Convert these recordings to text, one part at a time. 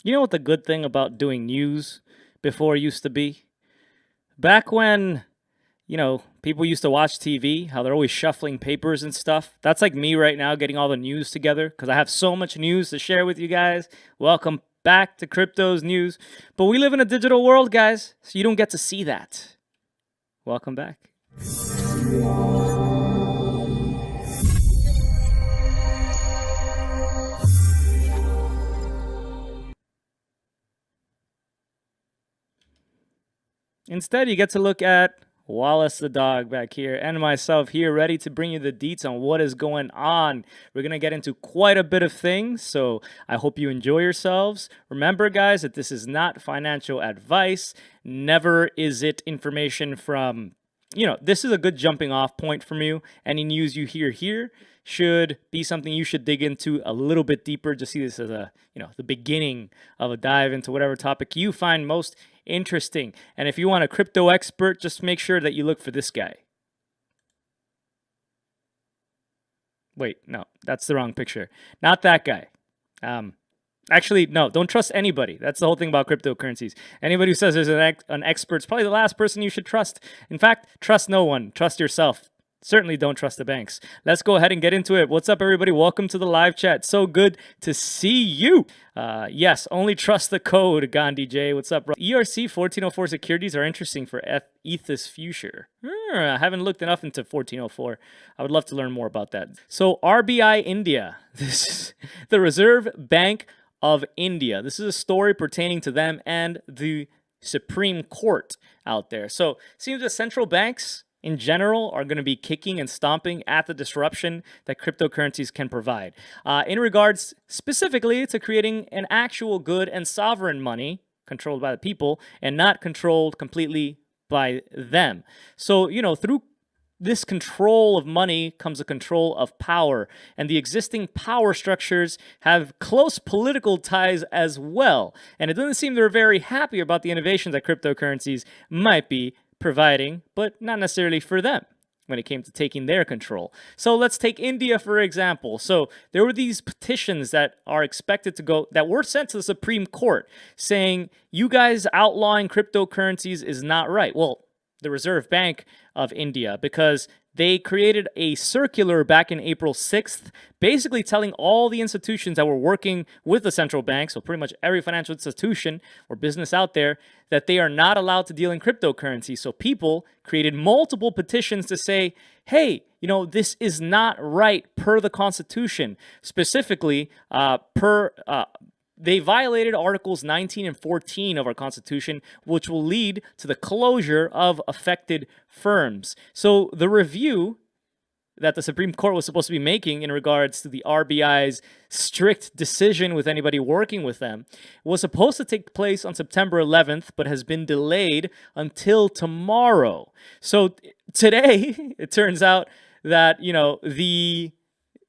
You know what the good thing about doing news before used to be? Back when, people used to watch TV, how they're always shuffling papers and stuff. That's like me right now getting all the news together because I have so much news to share with you guys. Welcome back to Crypto's News. But we live in a digital world, guys, so you don't get to see that. Welcome back. Instead, you get to look at Wallace the dog back here and myself here ready to bring you the deets on what is going on. We're going to get into quite a bit of things, so I hope you enjoy yourselves. Remember, guys, that this is not financial advice. Never is it information from, this is a good jumping off point from you. Any news you hear here should be something you should dig into a little bit deeper. Just see this as the beginning of a dive into whatever topic you find most interesting. And if you want a crypto expert, just make sure that you look for this guy. Wait, no, that's the wrong picture. Not that guy. Actually, no, don't trust anybody. That's the whole thing about cryptocurrencies. Anybody who says there's an expert is probably the last person you should trust. In fact, trust no one. Trust yourself. Certainly don't trust the banks. Let's go ahead and get into it. What's up, everybody? Welcome to the live chat. So good to see you. Yes, only trust the code, Gandhi J. What's up, bro? ERC 1404 securities are interesting for ETH's future. I haven't looked enough into 1404. I would love to learn more about that. So RBI India. This is the Reserve Bank of India. This is a story pertaining to them and the Supreme Court out there. So it seems that central banks in general are going to be kicking and stomping at the disruption that cryptocurrencies can provide. In regards specifically to creating an actual good and sovereign money controlled by the people and not controlled completely by them. So, through this control of money comes a control of power, and the existing power structures have close political ties as well. And it doesn't seem they're very happy about the innovations that cryptocurrencies might be providing, but not necessarily for them when it came to taking their control. So let's take India, for example. So there were these petitions that are expected to go, that were sent to the Supreme Court saying, you guys outlawing cryptocurrencies is not right. Well, the Reserve Bank of India, because they created a circular back in April 6th, basically telling all the institutions that were working with the central bank, so pretty much every financial institution or business out there, that they are not allowed to deal in cryptocurrency. So people created multiple petitions to say, hey, this is not right per the Constitution. Specifically, they violated Articles 19 and 14 of our Constitution, which will lead to the closure of affected firms. So the review that the Supreme Court was supposed to be making in regards to the RBI's strict decision with anybody working with them was supposed to take place on September 11th, but has been delayed until tomorrow. So today, it turns out that, the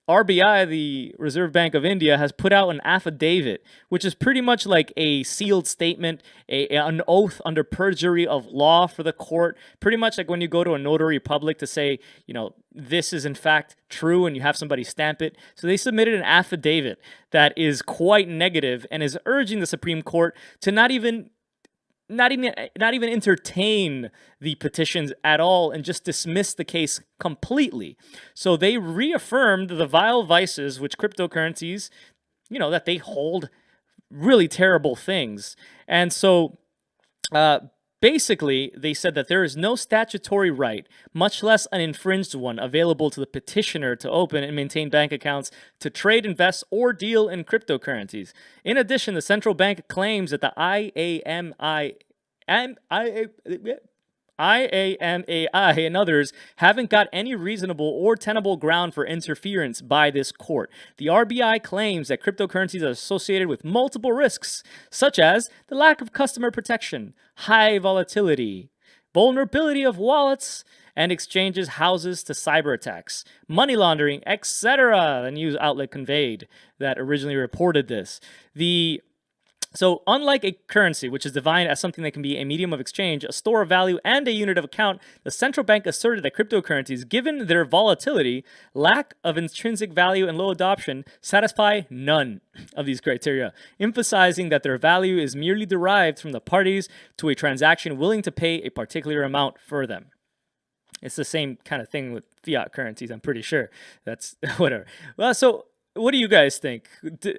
RBI, the Reserve Bank of India, has put out an affidavit, which is pretty much like a sealed statement, an oath under perjury of law for the court. Pretty much like when you go to a notary public to say, this is in fact true, and you have somebody stamp it. So they submitted an affidavit that is quite negative and is urging the Supreme Court to not even entertain the petitions at all and just dismiss the case completely. So they reaffirmed the vile vices which cryptocurrencies, that they hold really terrible things. And so basically, they said that there is no statutory right, much less an infringed one, available to the petitioner to open and maintain bank accounts to trade, invest, or deal in cryptocurrencies. In addition, the central bank claims that the IAMAI and others haven't got any reasonable or tenable ground for interference by this court. The RBI claims that cryptocurrencies are associated with multiple risks, such as the lack of customer protection, high volatility, vulnerability of wallets and exchanges, houses to cyber attacks, money laundering, etc. The news outlet conveyed that originally reported this. The So unlike a currency, which is defined as something that can be a medium of exchange, a store of value, and a unit of account, the central bank asserted that cryptocurrencies, given their volatility, lack of intrinsic value, and low adoption, satisfy none of these criteria, emphasizing that their value is merely derived from the parties to a transaction willing to pay a particular amount for them. It's the same kind of thing with fiat currencies, I'm pretty sure. That's whatever. Well, so what do you guys think?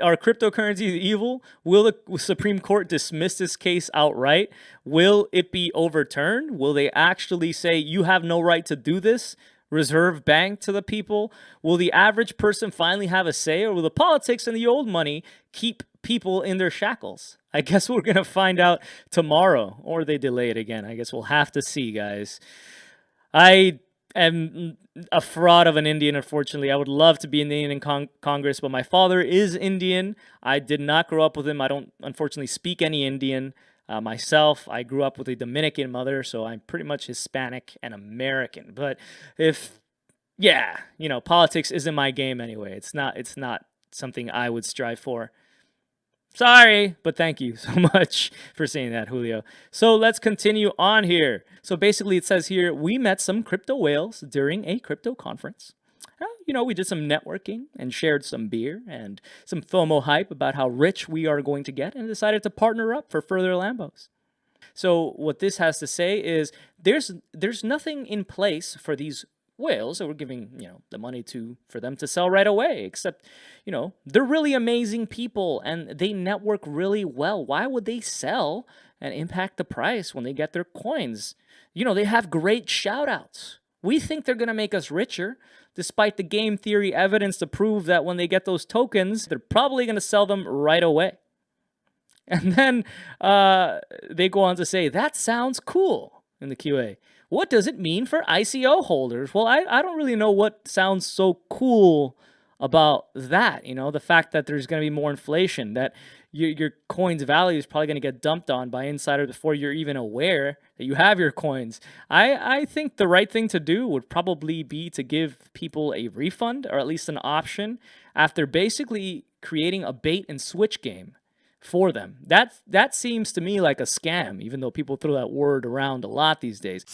Are cryptocurrencies evil? Will the Supreme Court dismiss this case outright? Will it be overturned? Will they actually say you have no right to do this? Reserve bank to the people? Will the average person finally have a say, or will the politics and the old money keep people in their shackles? I guess we're going to find out tomorrow, or they delay it again. I guess we'll have to see, guys. I am a fraud of an Indian, unfortunately. I would love to be in the Indian Congress, but my father is Indian. I did not grow up with him. I don't, unfortunately, speak any Indian myself. I grew up with a Dominican mother, so I'm pretty much Hispanic and American. But yeah, politics isn't my game anyway. It's not something I would strive for. Sorry, but thank you so much for saying that, Julio. So let's continue on here. So basically it says here, we met some crypto whales during a crypto conference. We did some networking and shared some beer and some FOMO hype about how rich we are going to get, and decided to partner up for further Lambos. So what this has to say is there's nothing in place for these whales that we're giving the money for them to sell right away, except they're really amazing people and they network really well. Why would they sell and impact the price when they get their coins? They have great shout outs. We think they're going to make us richer, despite the game theory evidence to prove that when they get those tokens, they're probably going to sell them right away. And then they go on to say, that sounds cool in the QA. What does it mean for ICO holders? Well, I don't really know what sounds so cool about that. The fact that there's going to be more inflation, that your coin's value is probably going to get dumped on by insiders before you're even aware that you have your coins. I think the right thing to do would probably be to give people a refund, or at least an option, after basically creating a bait and switch game for them. That seems to me like a scam, even though people throw that word around a lot these days.